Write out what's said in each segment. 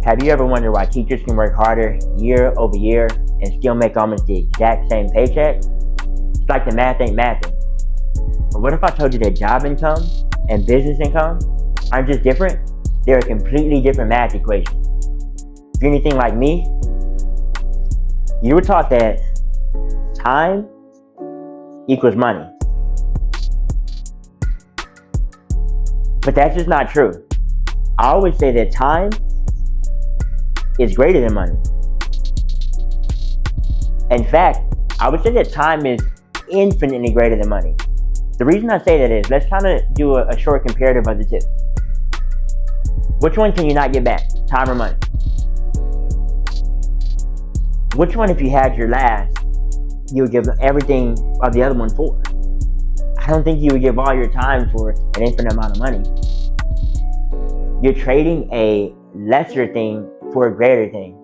Have you ever wondered why teachers can work harder year over year and still make almost the exact same paycheck? It's like the math ain't mathing. But what if I told you that job income and business income aren't just different? They're a completely different math equation. If you're anything like me, you were taught that time equals money. But that's just not true. I always say that time is greater than money. In fact, I would say that time is infinitely greater than money. The reason I say that is, let's kind of do a short comparative of the two. Which one can you not get back? Time or money? Which one, if you had your last, you would give everything of the other one for? I don't think you would give all your time for an infinite amount of money. You're trading a lesser thing for a greater thing.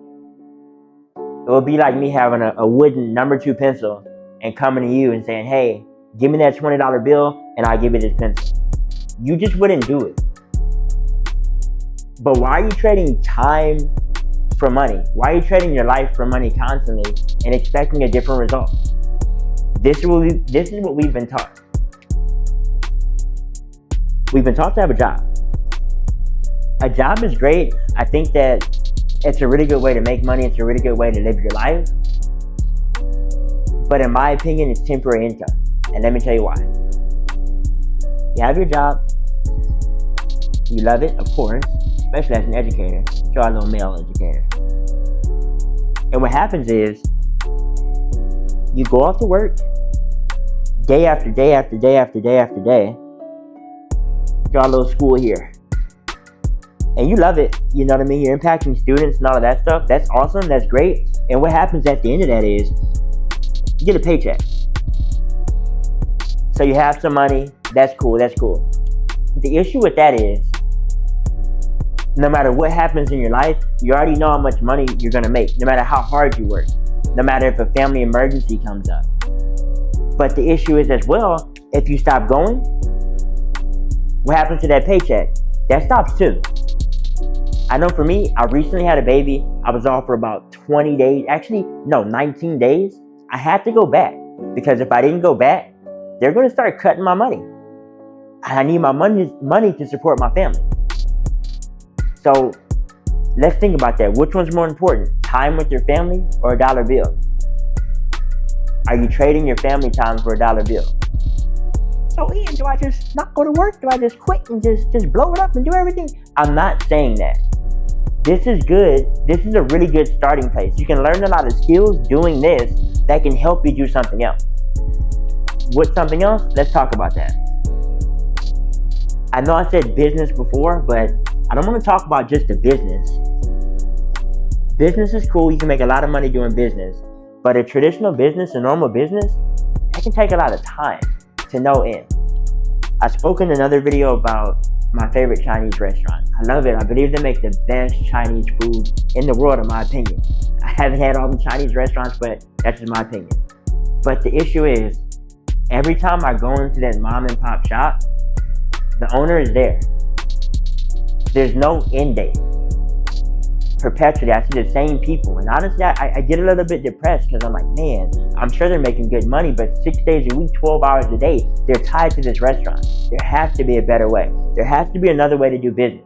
It would be like me having a wooden number 2 pencil and coming to you and saying, hey, give me that $20 bill and I'll give you this pencil. You just wouldn't do it. But why are you trading time for money? Why are you trading your life for money constantly and expecting a different result? This is what we've been taught. We've been taught to have a job. A job is great. I think that it's a really good way to make money. It's a really good way to live your life. But in my opinion, it's temporary income. And let me tell you why. You have your job. You love it, of course, especially as an educator. You're a little male educator. And what happens is, you go off to work day after day after day after day after day. You're a little school here. And you love it, you know what I mean? You're impacting students and all of that stuff. That's awesome, that's great. And what happens at the end of that is, you get a paycheck. So you have some money, that's cool. The issue with that is, no matter what happens in your life, you already know how much money you're gonna make, no matter how hard you work, no matter if a family emergency comes up. But the issue is as well, if you stop going, what happens to that paycheck? That stops too. I know for me, I recently had a baby. I was off for about 20 days. Actually, no, 19 days. I had to go back because if I didn't go back, they're going to start cutting my money. I need my money to support my family. So let's think about that. Which one's more important? Time with your family or a dollar bill? Are you trading your family time for a dollar bill? So Ian, do I just not go to work? Do I just quit and just blow it up and do everything? I'm not saying that. This is good. This is a really good starting place. You can learn a lot of skills doing this that can help you do something else. What's something else? Let's talk about that. I know I said business before, but I don't want to talk about just the business. Business is cool. You can make a lot of money doing business. But a traditional business, a normal business, that can take a lot of time to no end. I spoke in another video about my favorite Chinese restaurant. I love it. I believe they make the best Chinese food in the world, in my opinion. I haven't had all the Chinese restaurants, but that's just my opinion. But the issue is, every time I go into that mom and pop shop, the owner is there. There's no end date. Perpetually, I see the same people. And honestly, I get a little bit depressed because I'm like, man, I'm sure they're making good money, but 6 days a week, 12 hours a day, they're tied to this restaurant. There has to be a better way. There has to be another way to do business.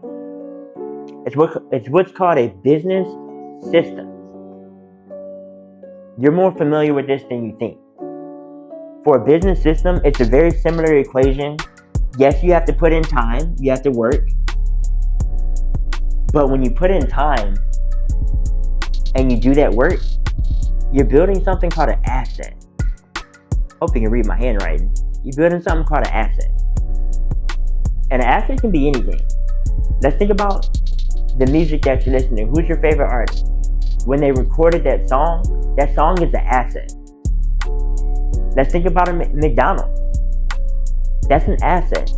It's what's called a business system. You're more familiar with this than you think. For a business system, it's a very similar equation. Yes, you have to put in time, you have to work. But when you put in time and you do that work, you're building something called an asset. Hope you can read my handwriting. You're building something called an asset. And an asset can be anything. Let's think about the music that you're listening to. Who's your favorite artist? When they recorded that song is an asset. Let's think about a McDonald's. That's an asset.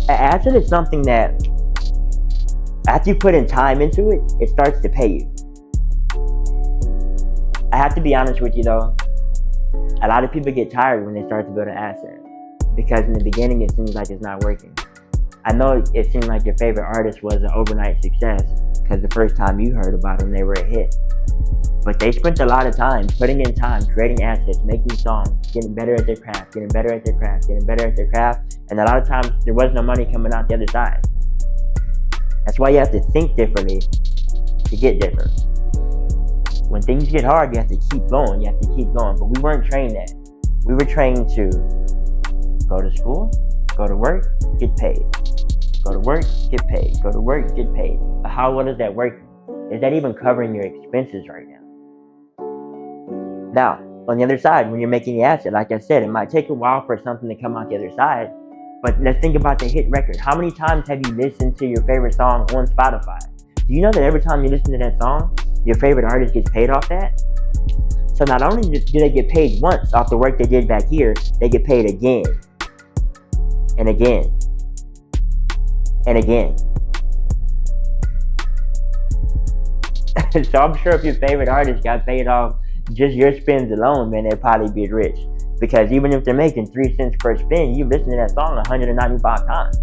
An asset is something that after you put in time into it, it starts to pay you. I have to be honest with you though. A lot of people get tired when they start to build an asset because in the beginning it seems like it's not working. I know it seemed like your favorite artist was an overnight success because the first time you heard about them, they were a hit. But they spent a lot of time putting in time, creating assets, making songs, getting better at their craft, getting better at their craft, getting better at their craft. And a lot of times there was no money coming out the other side. That's why you have to think differently to get different. When things get hard, you have to keep going. You have to keep going. But we weren't trained that. We were trained to go to school, go to work, get paid. Go to work, get paid. Go to work, get paid. But how well is that working? Is that even covering your expenses right now? Now, on the other side, when you're making the asset, like I said, it might take a while for something to come out the other side. But let's think about the hit record. How many times have you listened to your favorite song on Spotify? Do you know that every time you listen to that song, your favorite artist gets paid off that? So not only do they get paid once off the work they did back here, they get paid again and again and again. So I'm sure if your favorite artist got paid off just your spins alone, man, they'd probably be rich. Because even if they're making 3 cents per spin, you've listened to that song 195 times.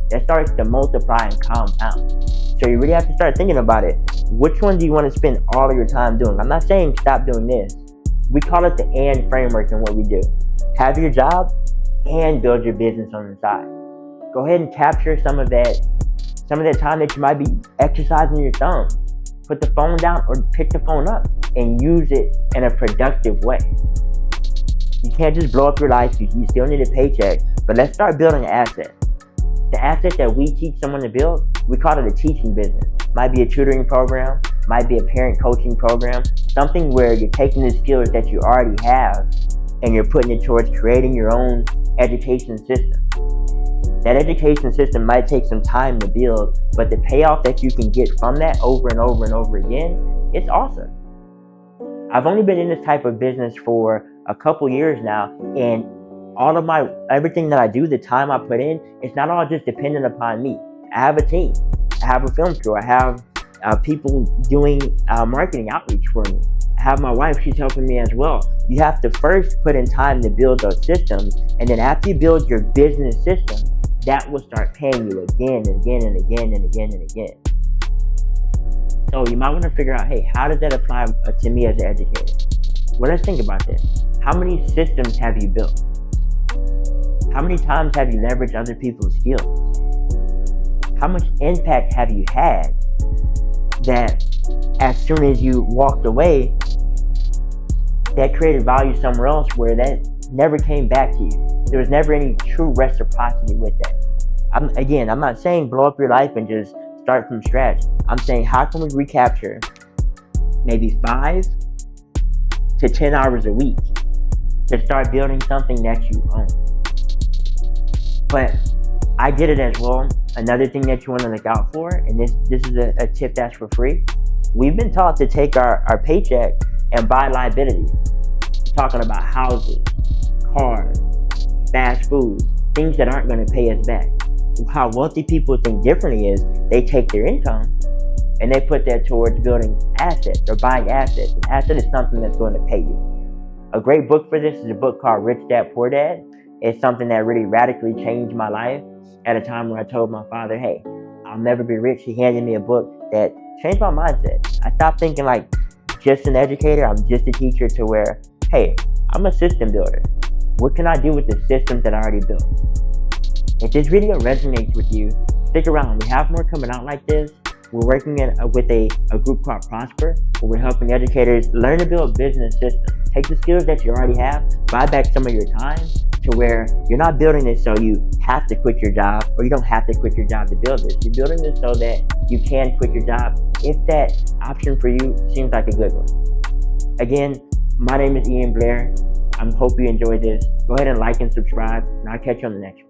That starts to multiply and compound. So you really have to start thinking about it. Which one do you want to spend all of your time doing? I'm not saying stop doing this. We call it the and framework in what we do. Have your job and build your business on the side. Go ahead and capture some of that time that you might be exercising your thumbs. Put the phone down or pick the phone up and use it in a productive way. You can't just blow up your life. You still need a paycheck. But let's start building an asset. The asset that we teach someone to build, we call it a teaching business. Might be a tutoring program, might be a parent coaching program, something where you're taking the skills that you already have and you're putting it towards creating your own education system. That education system might take some time to build, but the payoff that you can get from that over and over and over again, it's awesome. I've only been in this type of business for a couple years now, and everything that I do, the time I put in, it's not all just dependent upon me. I have a team. I have a film crew. I have people doing marketing outreach for me. I have my wife. She's helping me as well. You have to first put in time to build those systems, and then after you build your business system, that will start paying you again and again and again and again and again. So you might want to figure out, hey, how does that apply to me as an educator? Well, let's think about this. How many systems have you built? How many times have you leveraged other people's skills? How much impact have you had that as soon as you walked away, that created value somewhere else where that never came back to you? There was never any true reciprocity with that. I'm not saying blow up your life and just start from scratch. I'm saying, how can we recapture maybe 5 to 10 hours a week to start building something that you own? But I did it as well. Another thing that you want to look out for, and this is a tip that's for free. We've been taught to take our paycheck and buy liabilities. We're talking about houses, cars, fast food, things that aren't going to pay us back. How wealthy people think differently is they take their income and they put that towards building assets or buying assets. An asset is something that's going to pay you. A great book for this is a book called Rich Dad, Poor Dad. It's something that really radically changed my life at a time where I told my father, hey, I'll never be rich. He handed me a book that changed my mindset. I stopped thinking like just an educator. I'm just a teacher to where, hey, I'm a system builder. What can I do with the systems that I already built? If this video resonates with you, stick around. We have more coming out like this. We're working with a group called Prosper, where we're helping educators learn to build business systems. Take the skills that you already have, buy back some of your time to where you're not building this so you have to quit your job, or you don't have to quit your job to build this. You're building this so that you can quit your job if that option for you seems like a good one. Again, my name is Ian Blair. I hope you enjoyed this. Go ahead and like and subscribe, and I'll catch you on the next one.